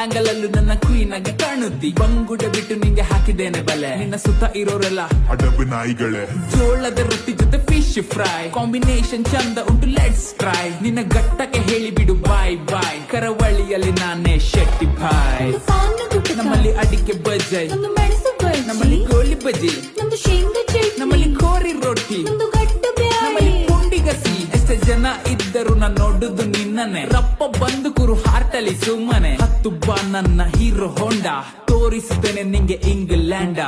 Angle ಅಲ್ಲೂ ನನ್ನ queen ಆಗಿ ಕಾಣುತ್ತಿ. ಬಂಗುಡ ಬಿಟ್ಟು ನಿಂಗೆ ಹಾಕಿದ್ದೇನೆ ಬಲೆ, ನಿನ್ನ ಸುತ್ತ ಇರೋರೆಲ್ಲ ಅಡಬ ನಾಯಿಗಳೇ. ಜೋಳದ ರೊಟ್ಟಿ ಜೊತೆ ಫಿಶ್ ಫ್ರೈ ಕಾಂಬಿನೇಷನ್ ಚಂದ ಉಂಟು, ಲೆಟ್ಸ್ ಟ್ರೈ. ನಿನ್ನ ಗಟ್ಟಕ್ಕೆ ಹೇಳಿ ಬಿಡು ಬಾಯ್ ಬಾಯ್, ಕರಾವಳಿಯಲ್ಲಿ ನಾನೇ ಶೆಟ್ಟಿ ಬಾಯ್. ನಮ್ಮಲ್ಲಿ ಅಡಿಕೆ ಬಜ್ಜಿ, ನಮ್ಮಲ್ಲಿ ಗೋಳಿ ಬಜ್ಜಿ, ನಮ್ಮಲ್ಲಿ ಕೋರಿ ರೊಟ್ಟಿ, ನಮ್ಮಲ್ಲಿ ಪುಂಡಿಗಸಿ. ಎಷ್ಟೇ ಜನ ಇದ್ದರು ನಾನು ನೋಡುದು ನಿನ್ನನೆ, ರಪ್ಪ ಬಂದು ಕುರು ಹಾರ್ಟಲಿ ಸುಮ್ಮನೆ. ಹತ್ತು ಬಾ ನನ್ನ ಹೀರೋ ಹೋಂಡಾ, ತೋರಿಸುತ್ತೇನೆ ನಿಂಗೆ ಇಂಗ್ಲೆಂಡ.